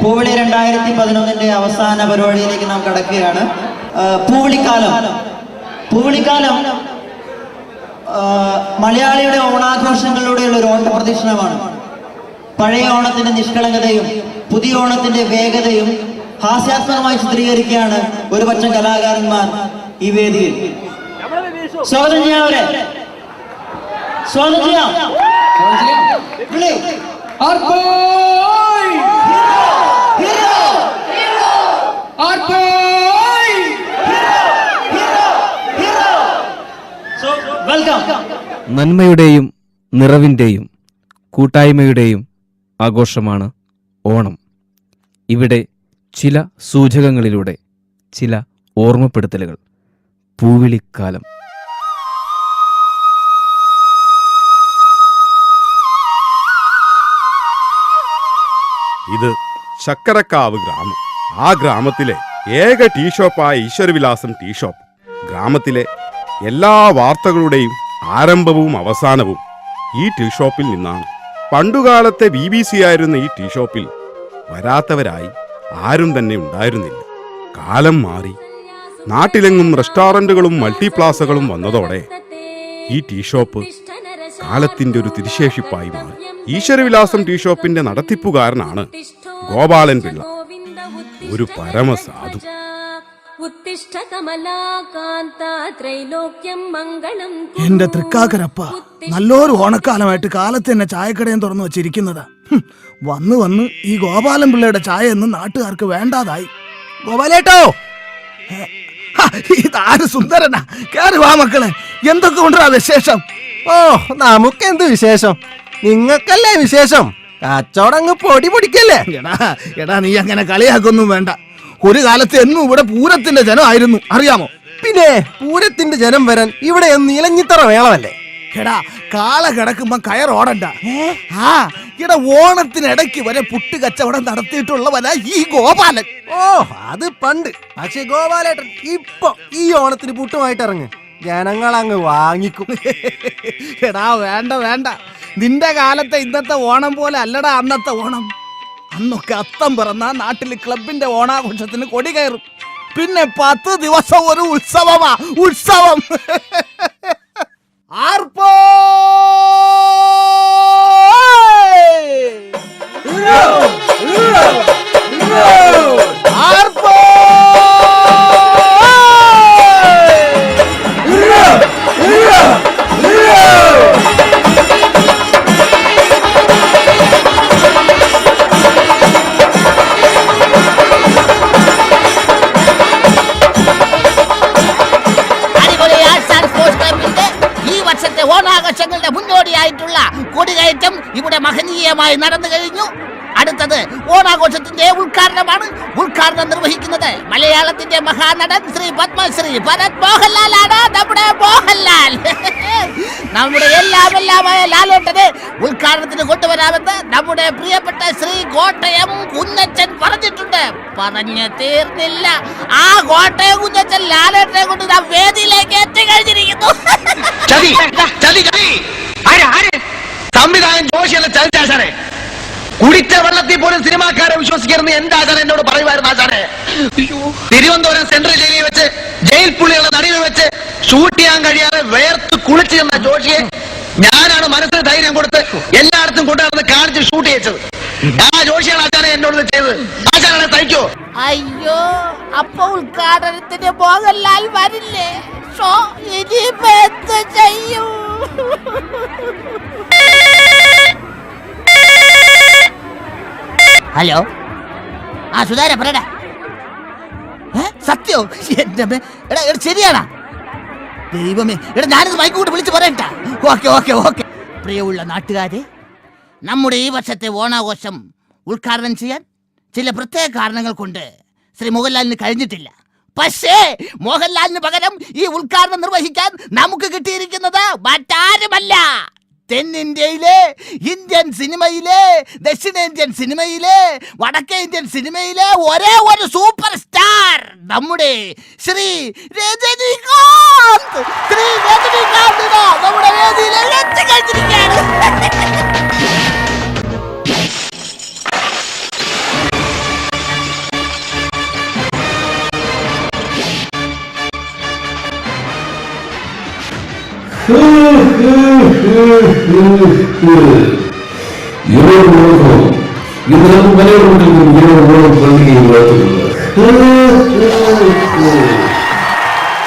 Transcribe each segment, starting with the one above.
പൂവിളി 2011 അവസാന പരിപാടിയിലേക്ക് നാം കടക്കുകയാണ്. പൂവിളിക്കാലം മലയാളിയുടെ ഓണാഘോഷങ്ങളിലൂടെയുള്ള ഒരു ഓട്ട പ്രദക്ഷിണമാണ്. പഴയ ഓണത്തിന്റെ നിഷ്കളങ്കതയും പുതിയ ഓണത്തിന്റെ വേഗതയും ഹാസ്യാത്മകമായി ചിത്രീകരിക്കുകയാണ് ഒരു പറ്റം കലാകാരന്മാർ ഈ വേദിയിൽ. സ്വാഗതം ചെയ്യാം അവരെ, സ്വാഗതം ചെയ്യാം. നന്മയുടെയും നിറവിൻ്റെയും കൂട്ടായ്മയുടെയും ആഘോഷമാണ് ഓണം. ഇവിടെ ചില സൂചകങ്ങളിലൂടെ ചില ഓർമ്മപ്പെടുത്തലുകൾ. പൂവിളിക്കാലം. ഇത് ചക്കരക്കാവ് ഗ്രാമം. ആ ഗ്രാമത്തിലെ ഏക ടീ ഷോപ്പായ ഈശ്വരവിലാസം ടീ ഷോപ്പ്. ഗ്രാമത്തിലെ എല്ലാ വാർത്തകളുടെയും ആരംഭവും അവസാനവും ഈ ടീ ഷോപ്പിൽ നിന്നാണ്. പണ്ടുകാലത്തെ BBC ആയിരുന്ന ഈ ടീ ഷോപ്പിൽ വരാത്തവരായി ആരും തന്നെ ഉണ്ടായിരുന്നില്ല. കാലം മാറി നാട്ടിലെങ്ങും റെസ്റ്റോറന്റുകളും മൾട്ടിപ്ലാസകളും വന്നതോടെ ഈ ടീ ഷോപ്പ് കാലത്തിന്റെ ഒരു തിരിശേഷിപ്പായി മാറി. ഈശ്വരവിലാസം ടീ ഷോപ്പിന്റെ നടത്തിപ്പുകാരനാണ് ഗോപാലൻ പിള്ള, ഒരു പരമസാധു. എന്റെ തൃക്കാക്കരപ്പ, നല്ലൊരു ഓണക്കാലമായിട്ട് കാലത്ത് തന്നെ ചായക്കടയും തുറന്നു വച്ചിരിക്കുന്നതാ. വന്ന് ഈ ഗോപാലൻ പിള്ളയുടെ ചായ ഒന്നും നാട്ടുകാർക്ക് വേണ്ടാതായി. ഗോപാലേട്ടോ, ഇതാര് സുന്ദരനാ, കേറി വാ മക്കളെ. എന്തൊക്കെ കൊണ്ടുവരാ വിശേഷം? ഓ, നമുക്കെന്ത് വിശേഷം, നിങ്ങൾക്കല്ലേ വിശേഷം. കച്ചവടങ്ങ് പൊടി പൊടിക്കല്ലേ. എടാ നീ അങ്ങനെ കളിയാക്കൊന്നും വേണ്ട. ഒരു കാലത്ത് എന്നും ഇവിടെ പൂരത്തിന്റെ ജനമായിരുന്നു, അറിയാമോ? പിന്നെ പൂരത്തിന്റെ ജനം വരാൻ ഇവിടെ ഇലഞ്ഞിത്തറ വേളമല്ലേ. എടാ, കാള കിടക്കുമ്പോ കയറോടണ്ട. എടാ, ഓണത്തിനിടയ്ക്ക് വരെ പുട്ട് കച്ചവടം നടത്തിയിട്ടുള്ളവനാ ഈ ഗോപാലൻ. ഓ, അത് പണ്ട്. പക്ഷെ ഗോപാലേട്ടൻ ഇപ്പൊ ഈ ഓണത്തിന് പുട്ടുമായിട്ട് ഇറങ്ങ്, ജനങ്ങൾ അങ്ങ് വാങ്ങിക്കും. എടാ വേണ്ട, നിന്റെ കാലത്തെ ഇന്നത്തെ ഓണം പോലെ അല്ലടാ അന്നത്തെ ഓണം. അന്നൊക്കെ അത്തം പിറന്ന നാട്ടിൽ ക്ലബിന്റെ ഓണാഘോഷത്തിന് കൊടി കയറും. പിന്നെ 10 ദിവസം ഒരു ഉത്സവമാ, ഉത്സവം. ആർപ്പോ ആർപ്പോ ഓണാഘോഷങ്ങളുടെ മുന്നോടിയായിട്ടുള്ള കൊടികയറ്റം ഇവിടെ മഹനീയമായി നടന്നു കഴിഞ്ഞു. അടുത്തത് ഓണാഘോഷത്തിന്റെ ഉദ്ഘാടനമാണ്. ഉദ്ഘാടനം നിർവഹിക്കുന്നത് മലയാളത്തിന്റെ മഹാനടൻ ശ്രീ പത്മശ്രീ ഭരത് മോഹൻലാലാണ്. നമ്മുടെ മോഹൻലാൽ, നമ്മുടെ എല്ലാമായ ലാലേട്ടനെ ഉദ്ഘാടനത്തിന് കൊണ്ടുവരാമെന്ന് നമ്മുടെ പ്രിയപ്പെട്ട ശ്രീ കോട്ടയം കുഞ്ഞച്ചൻ പറഞ്ഞിട്ടുണ്ട്. പറഞ്ഞു തീർന്നില്ല, ആ കോട്ടയം കുഞ്ഞച്ചൻ ലാലേട്ടനെ കൊണ്ട് വേദിയിലേക്ക് എത്തിക്കഴിഞ്ഞിരിക്കുന്നു. സംവിധായകൻ ജോഷിയല്ല ചതിച്ചാശാനെ. കുടിച്ച വെള്ളത്തിൽ പോലും സിനിമാക്കാരെ വിശ്വസിക്കരുന്ന് എന്റെ ആശാൻ എന്നോട് പറയുമായിരുന്നു. ആശാനെ, തിരുവനന്തപുരം സെൻട്രൽ ജയിലിൽ വെച്ച് ജയിൽ പുള്ളികളെ നടുവിൽ വെച്ച് ഷൂട്ട് ചെയ്യാൻ കഴിയാതെ വേർത്ത് കുളിച്ചു ചെന്ന ജോഷിയെ ഞാനാണ് മനസ്സിന് ധൈര്യം കൊടുത്ത് എല്ലായിടത്തും കൊണ്ടുവന്ന് കാണിച്ച് ഷൂട്ട് ചെയ്യിച്ചത്. ആ ജോഷിയാണ് ആശാനെ എന്നോട് ചെയ്തത്. ആശാനെ സഹിക്കോ? അയ്യോ, അപ്പൊ ഉദ്ഘാടനത്തിന് മോഹൻലാൽ വരില്ലേ? ചെയ്യും. ഹലോ, സുധാര പറയടാ. സത്യോ? എടാ ശരിയാണാ? ദൈവമേ, എടാ ഞാനിത് മൈക്കൂട്ട് വിളിച്ച് പറയട്ടാ. ഓക്കെ. പ്രിയമുള്ള നാട്ടുകാരെ, നമ്മുടെ ഈ വർഷത്തെ ഓണാഘോഷം ഉദ്ഘാടനം ചെയ്യാൻ ചില പ്രത്യേക കാരണങ്ങൾ കൊണ്ട് ശ്രീ മോഹൻലാലിന് കഴിഞ്ഞിട്ടില്ല. പക്ഷേ മോഹൻലാലിന് പകരം ഈ ഉദ്ഘാടനം നിർവഹിക്കാൻ നമുക്ക് കിട്ടിയിരിക്കുന്നത് മറ്റാരുമല്ല, തെന്നിന്ത്യയിലെ, ഇന്ത്യൻ സിനിമയിലെ, ദക്ഷിണേന്ത്യൻ സിനിമയിലെ, വടക്കേ ഇന്ത്യൻ സിനിമയിലെ ഒരേ ഒരു സൂപ്പർ സ്റ്റാർ നമ്മുടെ ശ്രീ രജനീകാന്ത്. ശ്രീ രജനീകാന്ത് ഇതാ നമ്മുടെ വേദിയിൽ എത്തിക്കഴിഞ്ഞിരിക്കുകയാണ്.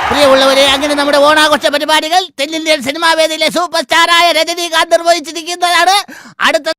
പ്രിയമുള്ളവരെ, അങ്ങനെ നമ്മുടെ ഓണാഘോഷ പരിപാടികൾ തെന്നിന്ത്യൻ സിനിമാ വേദിയിലെ സൂപ്പർ സ്റ്റാറായ രജനീകാന്ത് നിർവഹിച്ചിരിക്കുന്നതാണ്. അടുത്ത